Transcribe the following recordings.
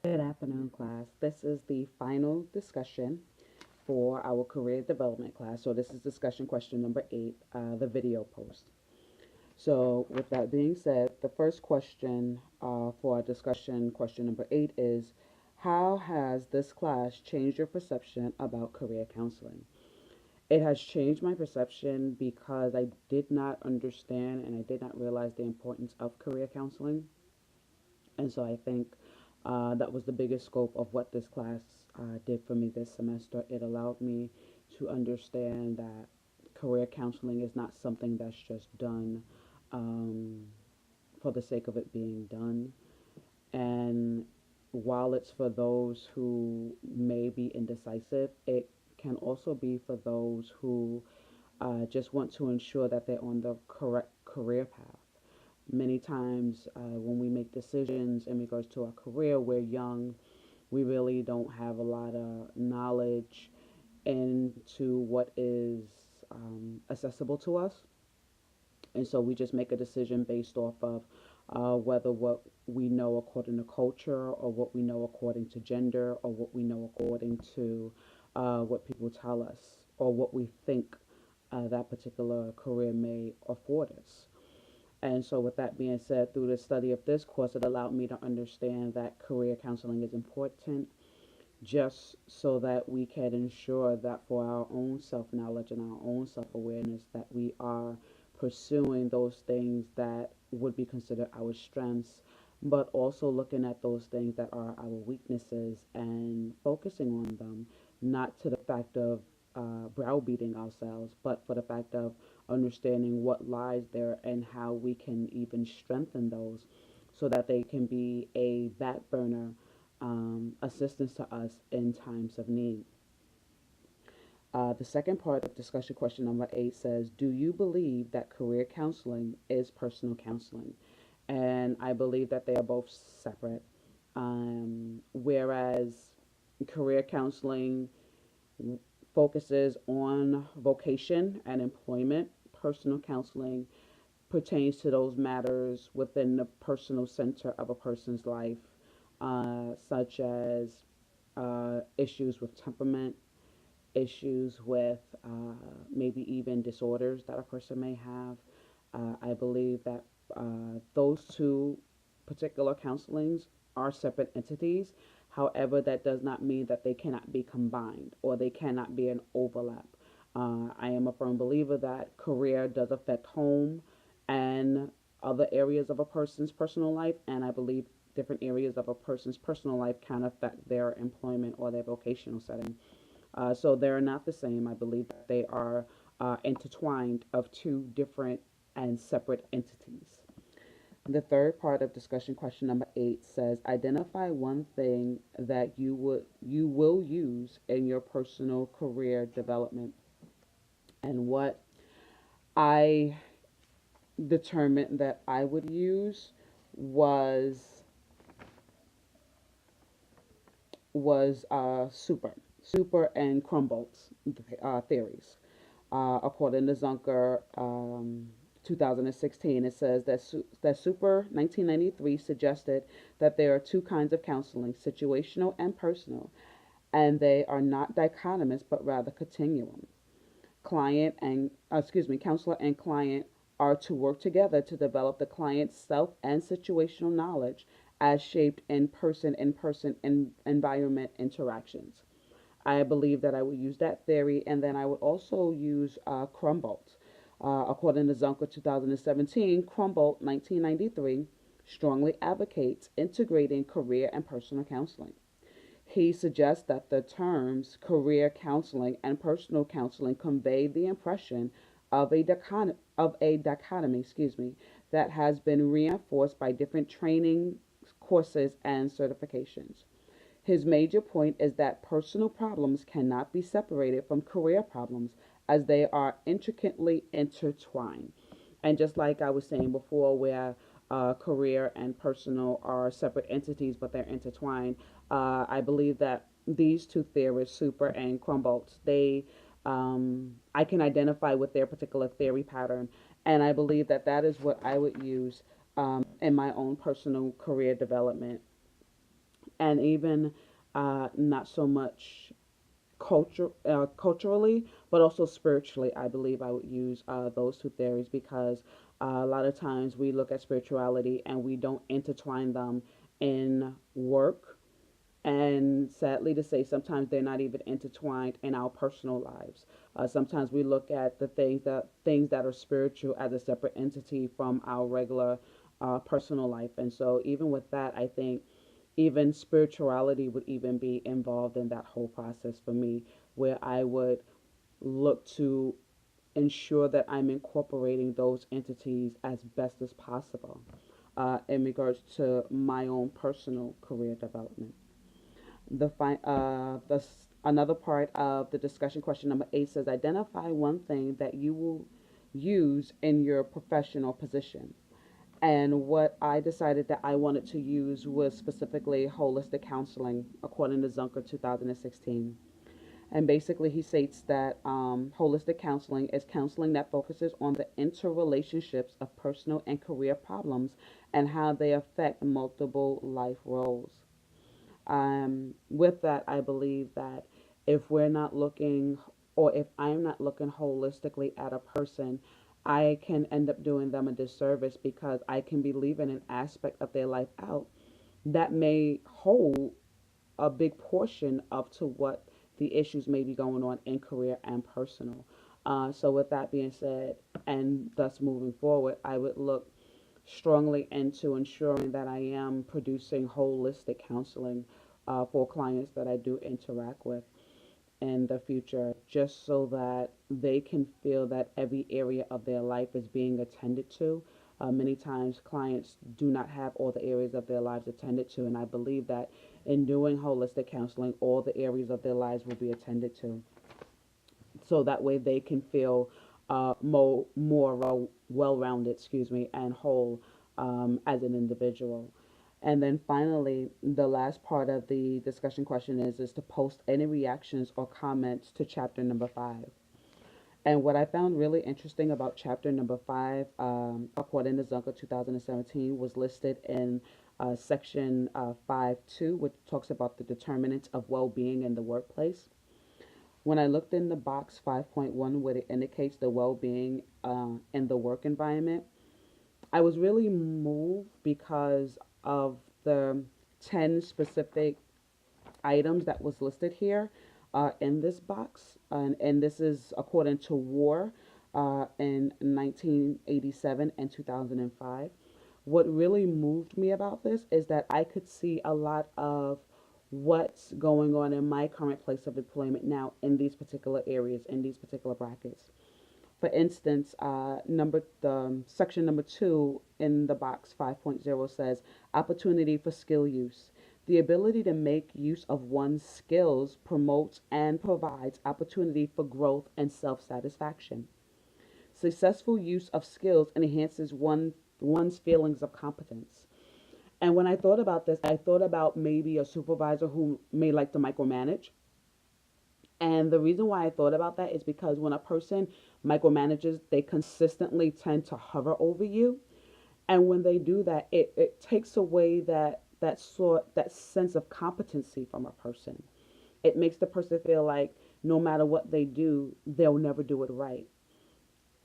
Good afternoon, class. This is the final discussion for our career development class. So, this is discussion question number 8, the video post. So, with that being said, the first question for our discussion question number 8 is: how has this class changed your perception about career counseling? It has changed my perception because I did not understand and I did not realize the importance of career counseling. And so I think that was the biggest scope of what this class did for me this semester. It allowed me to understand that career counseling is not something that's just done um, for the sake of it being done. And while it's for those who may be indecisive, it can also be for those who just want to ensure that they're on the correct career path. Many times when we make decisions in regards to our career, we're young. We really don't have a lot of knowledge into what is accessible to us. And so we just make a decision based off of whether what we know according to culture or what we know according to gender or what we know according to what people tell us or what we think that particular career may afford us. And so, with that being said, through the study of this course, it allowed me to understand that career counseling is important just so that we can ensure that for our own self knowledge and our own self awareness, that we are pursuing those things that would be considered our strengths, but also looking at those things that are our weaknesses and focusing on them, not to the fact of browbeating ourselves, but for the fact of understanding what lies there and how we can even strengthen those so that they can be a back burner assistance to us in times of need. The second part of discussion question number 8 says, do you believe that career counseling is personal counseling? And I believe that they are both separate. Whereas career counseling focuses on vocation and employment, personal counseling pertains to those matters within the personal center of a person's life, such as issues with temperament, issues with maybe even disorders that a person may have. I believe that those two particular counselings are separate entities. However, that does not mean that they cannot be combined or they cannot be an overlap. I am a firm believer that career does affect home and other areas of a person's personal life, and I believe different areas of a person's personal life can affect their employment or their vocational setting. So they're not the same. I believe that they are intertwined of two different and separate entities. The third part of discussion question number 8 says identify one thing that you will use in your personal career development. And what I determined that I would use was super and Crumbolt's theories. According to Zunker, 2016, it says that Super 1993 suggested that there are two kinds of counseling, situational and personal, and they are not dichotomous but rather continuum. Counselor and client are to work together to develop the client's self and situational knowledge as shaped in person environment interactions. I believe that I would use that theory, and then I would also use Crumbolt. According to Zunker 2017, Crumbolt 1993 strongly advocates integrating career and personal counseling. He suggests that the terms career counseling and personal counseling convey the impression of a dichotomy, that has been reinforced by different training courses and certifications. His major point is that personal problems cannot be separated from career problems as they are intricately intertwined. And just like I was saying before, where career and personal are separate entities but they're intertwined, I believe that these two theorists, Super and Crumboltz, I can identify with their particular theory pattern, and I believe that that is what I would use in my own personal career development. and even not so much culturally, but also spiritually. I believe I would use those two theories because a lot of times we look at spirituality and we don't intertwine them in work, and sadly to say, sometimes they're not even intertwined in our personal lives. Sometimes we look at the things that are spiritual as a separate entity from our regular personal life. And so even with that, I think even spirituality would even be involved in that whole process for me, where I would look to ensure that I'm incorporating those entities as best as possible in regards to my own personal career development. Another part of the discussion, question number 8, says identify one thing that you will use in your professional position. And what I decided that I wanted to use was specifically holistic counseling, according to Zunker 2016. And basically, he states that holistic counseling is counseling that focuses on the interrelationships of personal and career problems and how they affect multiple life roles. With that, I believe that if we're not looking, or if I'm not looking holistically at a person, I can end up doing them a disservice because I can be leaving an aspect of their life out that may hold a big portion of to what the issues may be going on in career and personal. So with that being said, and thus moving forward, I would look strongly into ensuring that I am producing holistic counseling for clients that I do interact with in the future, just so that they can feel that every area of their life is being attended to. Many times, clients do not have all the areas of their lives attended to, and I believe that in doing holistic counseling, all the areas of their lives will be attended to, so that way they can feel more well-rounded, excuse me, and whole as an individual. And then finally, the last part of the discussion question is to post any reactions or comments to chapter number 5. And what I found really interesting about chapter number 5, according to Zunker 2017, was listed in section 5.2, which talks about the determinants of well-being in the workplace. When I looked in the box 5.1, where it indicates the well being in the work environment, I was really moved because of the 10 specific items that was listed here in this box. And this is according to War in 1987 and 2005. What really moved me about this is that I could see a lot of what's going on in my current place of employment now in these particular areas, in these particular brackets. For instance, section number 2 in the box 5.0 says opportunity for skill use. The ability to make use of one's skills promotes and provides opportunity for growth and self satisfaction. Successful use of skills enhances one's feelings of competence. And when I thought about this, I thought about maybe a supervisor who may like to micromanage. And the reason why I thought about that is because when a person micromanages, they consistently tend to hover over you. And when they do that, it takes away that sense of competency from a person. It makes the person feel like no matter what they do, they'll never do it right.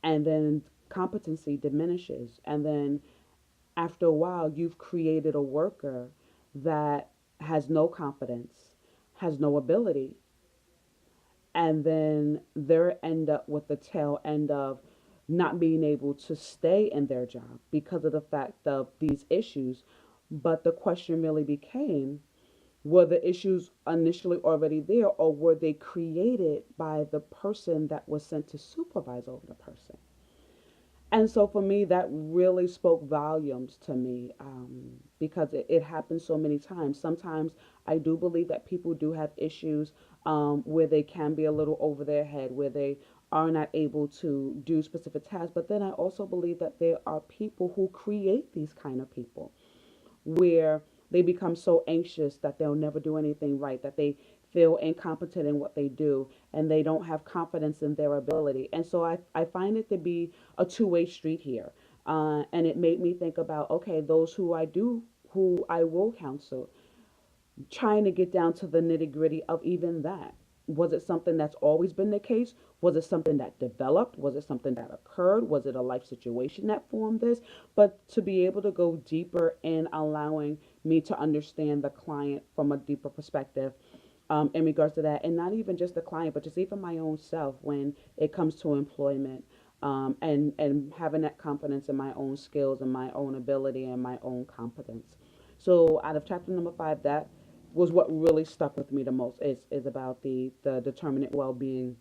And then competency diminishes. And then after a while, you've created a worker that has no confidence, has no ability, and then they end up with the tail end of not being able to stay in their job because of the fact of these issues. But the question really became, were the issues initially already there, or were they created by the person that was sent to supervise over the person? And so for me, that really spoke volumes to me, because it happens so many times. Sometimes I do believe that people do have issues where they can be a little over their head, where they are not able to do specific tasks. But then I also believe that there are people who create these kind of people, where they become so anxious that they'll never do anything right, that they feel incompetent in what they do, and they don't have confidence in their ability. And so I find it to be a two-way street here. And it made me think about, okay, those who I will counsel, trying to get down to the nitty gritty of even that. Was it something that's always been the case? Was it something that developed? Was it something that occurred? Was it a life situation that formed this? But to be able to go deeper in allowing me to understand the client from a deeper perspective, in regards to that, and not even just the client, but just even my own self when it comes to employment, and having that confidence in my own skills and my own ability and my own competence. So out of chapter number 5, that was what really stuck with me the most. Is about the determinate well being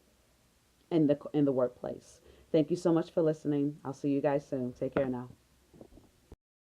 in the workplace. Thank you so much for listening. I'll see you guys soon. Take care now.